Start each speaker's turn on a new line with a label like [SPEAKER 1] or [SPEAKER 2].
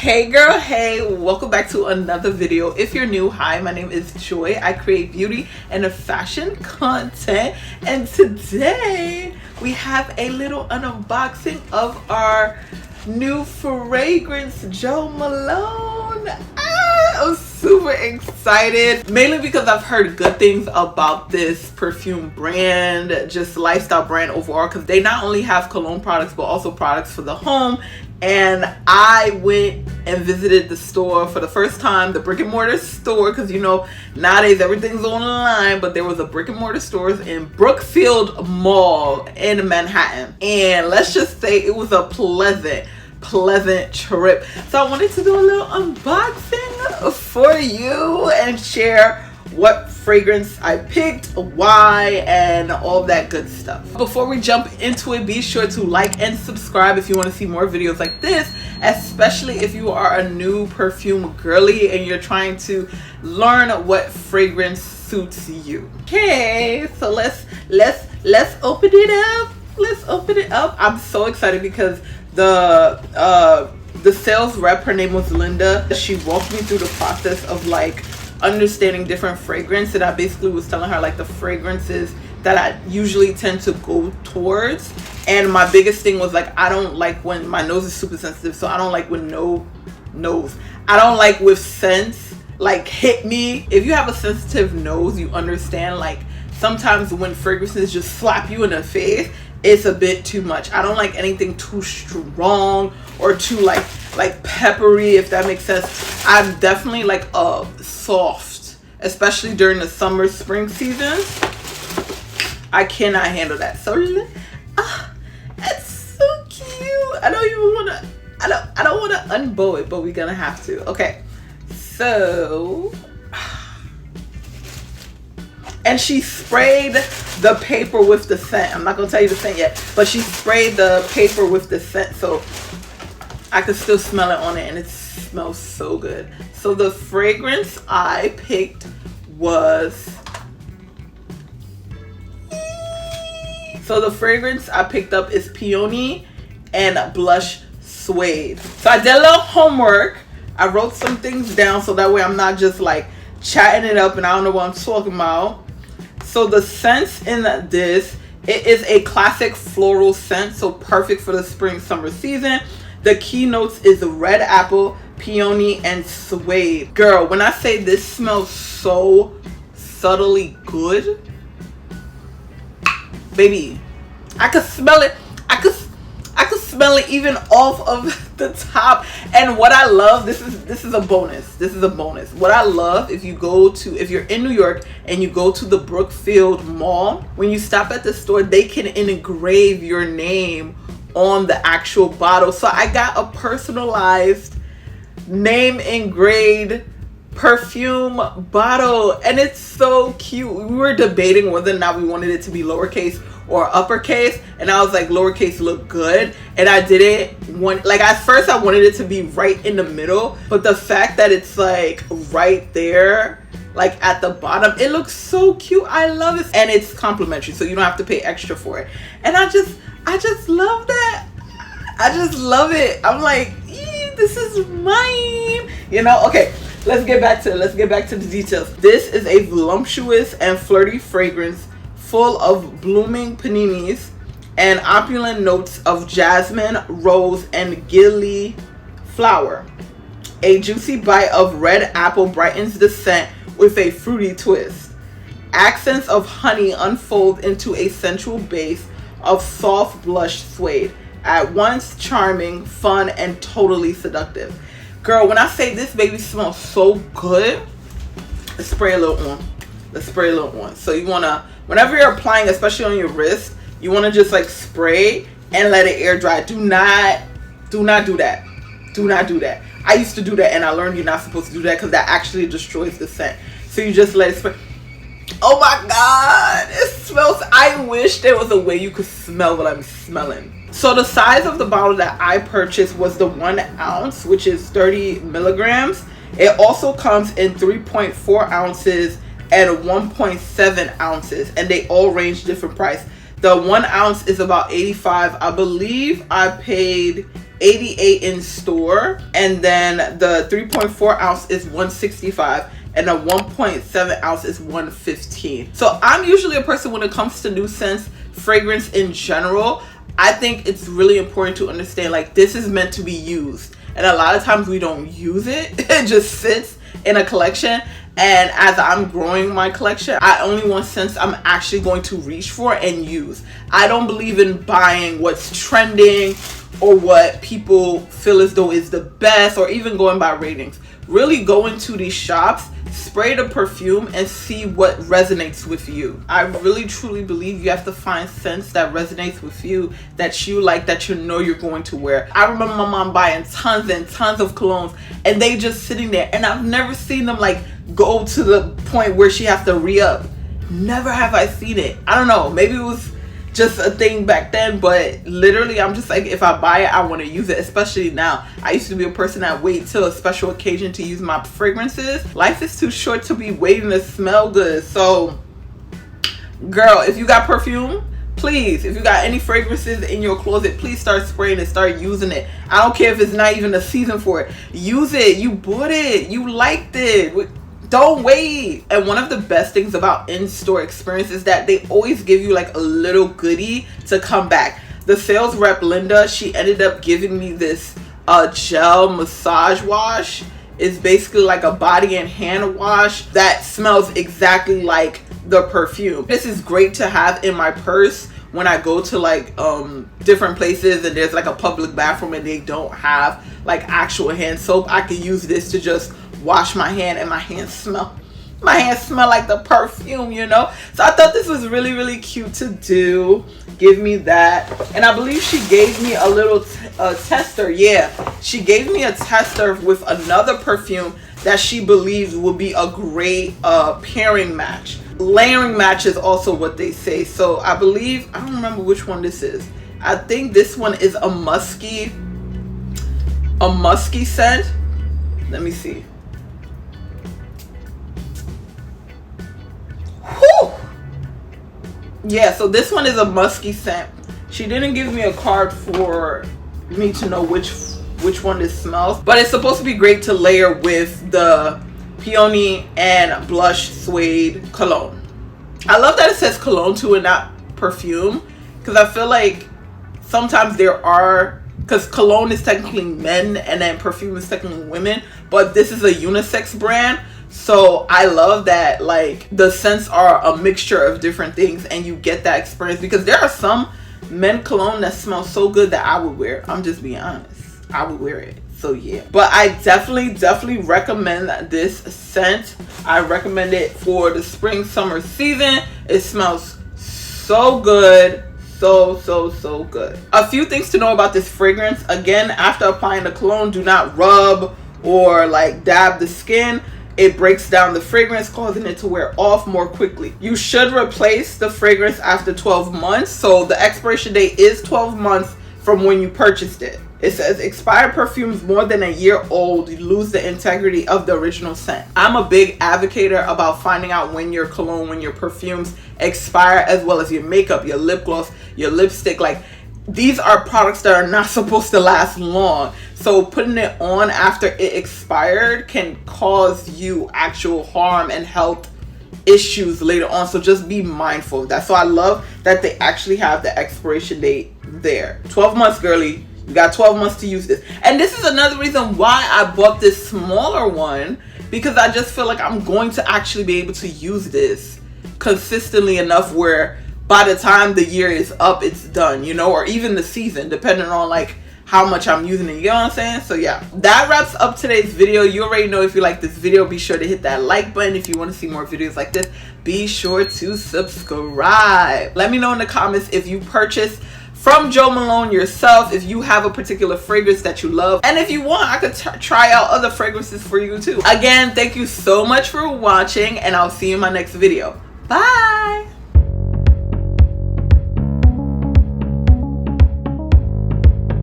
[SPEAKER 1] Hey girl, hey, welcome back to another video. If you're new, hi, my name is Joy. I create beauty and fashion content, and today we have a little unboxing of our new fragrance, JO Malone. I'm super excited, mainly because I've heard good things about this perfume brand, just lifestyle brand overall, because they not only have cologne products but also products for the home. And I went and visited the store for the first time, the brick and mortar store, because you know nowadays everything's online, but there was a brick and mortar stores in Brookfield Mall in Manhattan, and let's just say it was a pleasant trip. So I wanted to do a little unboxing for you and share what fragrance I picked, why, and all that good stuff. Before we jump into it, be sure to like and subscribe if you want to see more videos like this, especially if you are a new perfume girly and you're trying to learn what fragrance suits you. Okay, so let's open it up. Let's open it up. I'm so excited because the sales rep, her name was Linda, she walked me through the process of like understanding different fragrance, and I basically was telling her like the fragrances that I usually tend to go towards. And my biggest thing was like, I don't like when my nose is super sensitive, so I don't like when I don't like with scents like hit me. If you have a sensitive nose, you understand like sometimes when fragrances just slap you in the face, it's a bit too much. I don't like anything too strong or too like peppery, if that makes sense. I'm definitely like a soft, especially during the summer spring seasons. I cannot handle that. So it's so cute. I don't want to unbow it, but we're gonna have to. Okay, so, and she sprayed the paper with the scent. I'm not gonna tell you the scent yet, but she sprayed the paper with the scent, so I could still smell it on it, and it smells so good. So the fragrance I picked was, up is Peony and Blush Suede. So I did a little homework. I wrote some things down so that way I'm not just like chatting it up and I don't know what I'm talking about. So the scents in this, it is a classic floral scent, so perfect for the spring summer season. The key notes is red apple, peony, and suede. Girl, when I say this smells so subtly good, baby, I could smell it. I could smell it even off of the top. And what I love, this is a bonus. This is a bonus. What I love, if you're in New York and you go to the Brookfield Mall, when you stop at the store, they can engrave your name on the actual bottle. So I got a personalized name engraved perfume bottle, and it's so cute. We were debating whether or not we wanted it to be lowercase or uppercase, and I was like, lowercase look good, and I didn't want, like, at first I wanted it to be right in the middle, but the fact that it's like right there, like at the bottom, it looks so cute. I love it, and it's complimentary, so you don't have to pay extra for it. And I just love that. I just love it. I'm like, this is mine, you know. Okay, let's get back to the details. This is a voluptuous and flirty fragrance full of blooming paninis and opulent notes of jasmine, rose, and gilly flower. A juicy bite of red apple brightens the scent with a fruity twist. Accents of honey unfold into a sensual base of soft blush suede, at once charming, fun, and totally seductive. Girl, when I say this baby smells so good, let's spray a little on. So you wanna, whenever you're applying, especially on your wrist, you wanna just like spray and let it air dry. Do not do that. Do not do that. I used to do that, and I learned you're not supposed to do that because that actually destroys the scent. So you just let it spray. Oh my God, it smells. I wish there was a way you could smell what I'm smelling. So the size of the bottle that I purchased was the 1 ounce, which is 30 milligrams. It also comes in 3.4 ounces and 1.7 ounces, and they all range different price. The 1 ounce is about $85. I believe I paid $88 in store, and then the 3.4 ounce is $165, and a 1.7 ounce is $115. So I'm usually a person, when it comes to new scents, fragrance in general, I think it's really important to understand, like, this is meant to be used, and a lot of times we don't use it. It just sits in a collection. And as I'm growing my collection, I only want scents I'm actually going to reach for and use. I don't believe in buying what's trending or what people feel as though is the best, or even going by ratings. Really go into these shops, spray the perfume, and see what resonates with you. I really truly believe you have to find scents that resonates with you, that you like, that you know you're going to wear. I remember my mom buying tons and tons of colognes, and they just sitting there, and I've never seen them like go to the point where she has to re-up. Never have I seen it. I don't know, maybe it was just a thing back then, but literally I'm just like, if I buy it, I want to use it, especially now. I used to be a person that wait till a special occasion to use my fragrances. Life is too short to be waiting to smell good. So girl, if you got perfume, please, if you got any fragrances in your closet, please start spraying it, start using it. I don't care if it's not even a season for it. Use it. You bought it, you liked it. Don't wait. And one of the best things about in-store experience is that they always give you like a little goodie to come back. The sales rep, Linda, she ended up giving me this gel massage wash. It's basically like a body and hand wash that smells exactly like the perfume. This is great to have in my purse when I go to like different places and there's like a public bathroom and they don't have like actual hand soap. I can use this to just wash my hand, and my hands smell like the perfume, you know. So I thought this was really, really cute to do. Give me that. And I believe she gave me a little tester. Yeah, she gave me a tester with another perfume that she believes will be a great pairing match. Layering match is also what they say. So I believe, I don't remember which one this is. I think this one is a musky scent. Let me see. Whew. Yeah, so this one is a musky scent. She didn't give me a card for me to know which one this smells, but it's supposed to be great to layer with the Peony and Blush Suede cologne. I love that it says cologne too and not perfume, because I feel like sometimes there are, because cologne is technically men and then perfume is technically women, but this is a unisex brand. So I love that like the scents are a mixture of different things and you get that experience, because there are some men cologne that smell so good that I would wear. I'm just being honest, I would wear it. So yeah, but I definitely recommend this scent. I recommend it for the spring summer season. It smells so good. So good. A few things to know about this fragrance. Again, after applying the cologne, do not rub or like dab the skin. It breaks down the fragrance, causing it to wear off more quickly. You should replace the fragrance after 12 months. So the expiration date is 12 months from when you purchased it. It says expired perfumes more than a year old lose the integrity of the original scent. I'm a big advocate about finding out when your cologne, when your perfumes expire, as well as your makeup, your lip gloss, your lipstick. Like, these are products that are not supposed to last long. So putting it on after it expired can cause you actual harm and health issues later on. So just be mindful of that. So I love that they actually have the expiration date there. 12 months, girly. You got 12 months to use this. And this is another reason why I bought this smaller one, because I just feel like I'm going to actually be able to use this consistently enough where by the time the year is up, it's done, you know, or even the season, depending on like how much I'm using it, you know what I'm saying? So yeah, that wraps up today's video. You already know, if you like this video, be sure to hit that like button. If you want to see more videos like this, be sure to subscribe. Let me know in the comments if you purchased from Jo Malone yourself, if you have a particular fragrance that you love, and if you want, I could try out other fragrances for you too. Again, thank you so much for watching, and I'll see you in my next video. Bye.